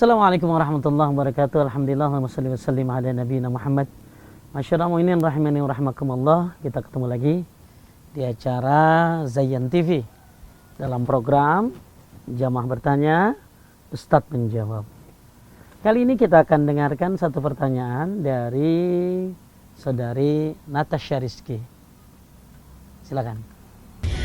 Assalamualaikum warahmatullahi wabarakatuh. Alhamdulillah wa salli wa sallim ala nabiyina Muhammad. Masyarakat mu'minin rahimani wa rahimakumullah. Kita ketemu lagi di acara Zayan TV dalam program Jamaah Bertanya, Ustadz Menjawab. Kali ini kita akan dengarkan satu pertanyaan dari saudari Natasha Rizky. Silakan.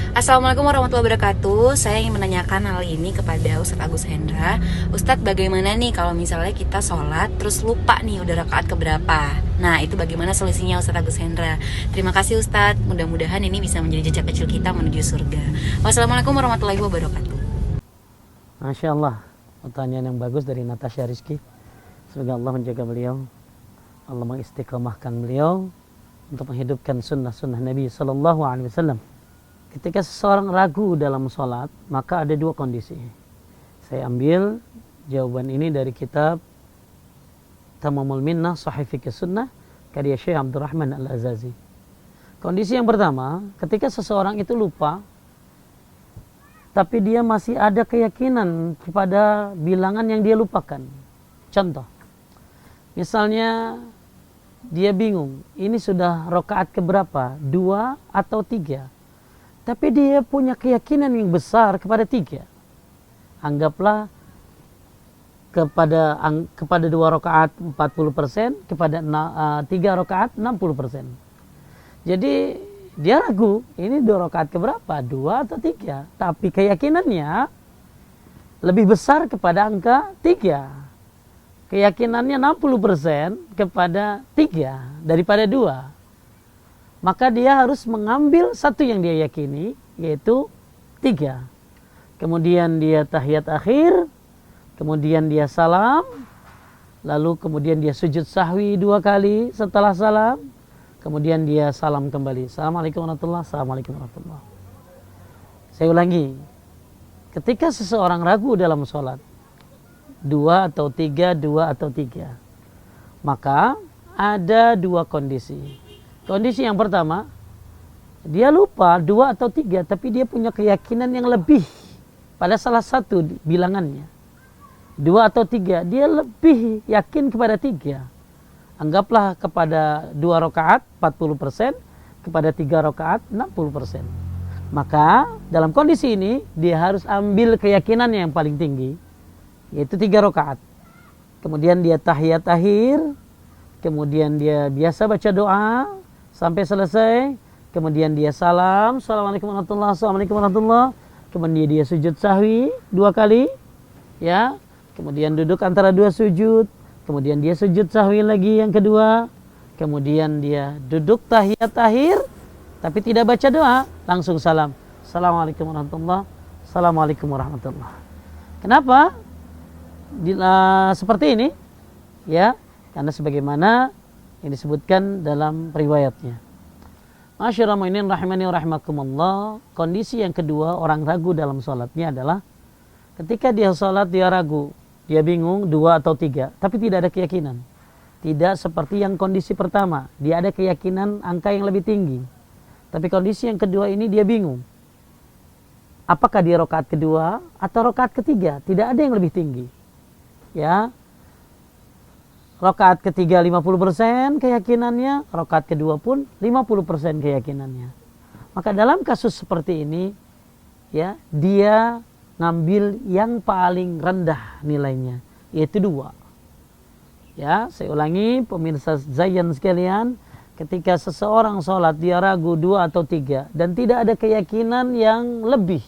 Assalamualaikum warahmatullahi wabarakatuh. Saya ingin menanyakan hal ini kepada Ustadz Agus Hendra. Ustadz, bagaimana nih kalau misalnya kita sholat terus lupa nih udah rakaat keberapa? Nah, itu bagaimana solusinya Ustadz Agus Hendra? Terima kasih Ustadz. Mudah-mudahan ini bisa menjadi jejak kecil kita menuju surga. Wassalamualaikum warahmatullahi wabarakatuh. Masya Allah, pertanyaan yang bagus dari Natasha Rizky. Semoga Allah menjaga beliau, Allah mengistiqomahkan beliau untuk menghidupkan sunnah-sunnah Nabi SAW. Ketika seseorang ragu dalam sholat, maka ada dua kondisi. Saya ambil jawaban ini dari kitab Tamamul Minnah Sahih Fiqh Sunnah karya Syekh Abdurrahman Al-Azazi. Kondisi yang pertama, ketika seseorang itu lupa, tapi dia masih ada keyakinan kepada bilangan yang dia lupakan. Contoh, misalnya dia bingung, ini sudah rakaat keberapa, 2 atau 3. Tapi dia punya keyakinan yang besar kepada 3. Anggaplah kepada 2 rakaat 40%, kepada 3 rakaat 60%. Jadi dia ragu, ini 2 rakaat keberapa, 2 atau 3. Tapi keyakinannya lebih besar kepada angka 3. Keyakinannya 60% kepada 3 daripada 2. Maka dia harus mengambil satu yang dia yakini, yaitu 3. Kemudian dia tahiyat akhir, kemudian dia salam, lalu kemudian dia sujud sahwi 2 kali setelah salam, kemudian dia salam kembali. Assalamualaikum warahmatullahi wabarakatuh. Assalamualaikum warahmatullahi wabarakatuh. Saya ulangi, ketika seseorang ragu dalam sholat, 2 atau 3, 2 atau 3, maka ada 2 kondisi. Kondisi yang pertama, dia lupa 2 atau 3, tapi dia punya keyakinan yang lebih pada salah satu bilangannya. 2 atau 3, dia lebih yakin kepada 3. Anggaplah kepada 2 rakaat 40%, kepada 3 rakaat 60%. Maka dalam kondisi ini, dia harus ambil keyakinannya yang paling tinggi, yaitu 3 rakaat. Kemudian dia tahiyat akhir, kemudian dia biasa baca doa sampai selesai, kemudian dia salam, Assalamualaikum warahmatullahi wabarakatuh, Assalamualaikum warahmatullahi wabarakatuh. Kemudian dia sujud sahwi 2 kali, ya. Kemudian duduk antara 2 sujud, kemudian dia sujud sahwi lagi yang kedua, kemudian dia duduk tahiyat akhir, tapi tidak baca doa, langsung salam, Assalamualaikum warahmatullahi wabarakatuh, Assalamualaikum warahmatullahi wabarakatuh. Kenapa seperti ini? Ya, karena sebagaimana yang disebutkan dalam riwayatnya. Masyarakat mu'minin rahimani wa rahimakumullah. Kondisi yang kedua orang ragu dalam sholatnya adalah ketika dia sholat dia ragu, dia bingung 2 atau 3, tapi tidak ada keyakinan. Tidak seperti yang kondisi pertama, dia ada keyakinan angka yang lebih tinggi. Tapi kondisi yang kedua ini dia bingung. Apakah dia rakaat kedua atau rakaat ketiga? Tidak ada yang lebih tinggi. Ya. Rakaat ketiga 50% keyakinannya, rakaat kedua pun 50% keyakinannya. Maka dalam kasus seperti ini, ya, dia ngambil yang paling rendah nilainya, yaitu 2. Ya, saya ulangi pemirsa Zayan sekalian, ketika seseorang sholat dia ragu 2 atau 3 dan tidak ada keyakinan yang lebih,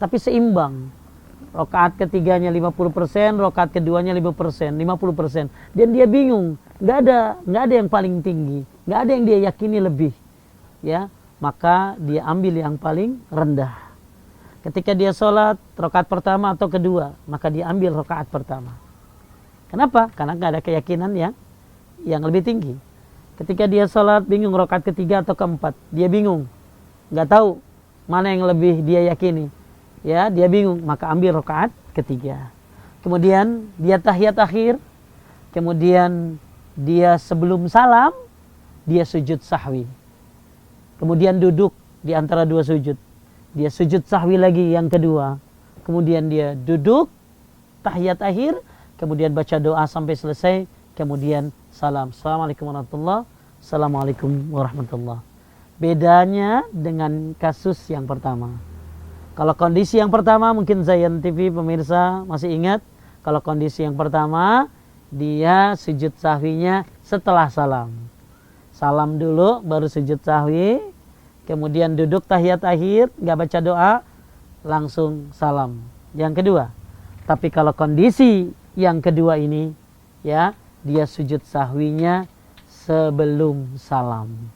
tapi seimbang. Rakaat ketiganya 50%, rakaat keduanya 50%. Dan dia bingung, nggak ada yang paling tinggi, nggak ada yang dia yakini lebih, ya. Maka dia ambil yang paling rendah. Ketika dia sholat rakaat pertama atau kedua, maka dia ambil rakaat pertama. Kenapa? Karena nggak ada keyakinan yang lebih tinggi. Ketika dia sholat bingung rakaat ketiga atau keempat, dia bingung, nggak tahu mana yang lebih dia yakini. Ya, dia bingung, maka ambil rakaat ketiga. Kemudian dia tahiyat akhir, kemudian dia sebelum salam dia sujud sahwi. Kemudian duduk di antara 2 sujud. Dia sujud sahwi lagi yang kedua. Kemudian dia duduk tahiyat akhir, kemudian baca doa sampai selesai, kemudian salam. Assalamualaikum warahmatullahi wabarakatuh. Assalamualaikum warahmatullahi. Bedanya dengan kasus yang pertama. Kalau kondisi yang pertama mungkin Zayan TV pemirsa masih ingat. Kalau kondisi yang pertama dia sujud sahwinya setelah salam. Salam dulu baru sujud sahwi. Kemudian duduk tahiyat akhir, nggak baca doa, langsung salam. Yang kedua. Tapi kalau kondisi yang kedua ini, ya, dia sujud sahwinya sebelum salam.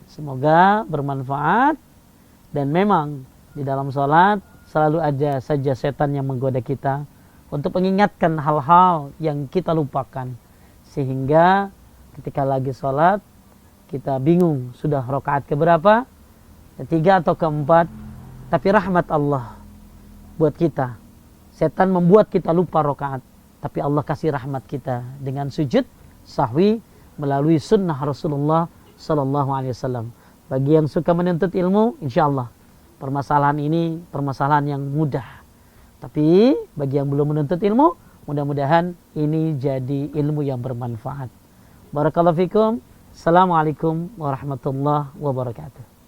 Semoga bermanfaat. Dan memang di dalam sholat selalu ada saja setan yang menggoda kita untuk mengingatkan hal-hal yang kita lupakan. Sehingga ketika lagi sholat, kita bingung sudah rakaat keberapa, ketiga atau keempat. Tapi rahmat Allah buat kita. Setan membuat kita lupa rakaat. Tapi Allah kasih rahmat kita dengan sujud sahwi melalui sunnah Rasulullah Sallallahu Alaihi Wasallam. Bagi yang suka menuntut ilmu, insya Allah permasalahan ini permasalahan yang mudah. Tapi bagi yang belum menuntut ilmu, mudah-mudahan ini jadi ilmu yang bermanfaat. Barakallahu fikum. Assalamualaikum warahmatullahi wabarakatuh.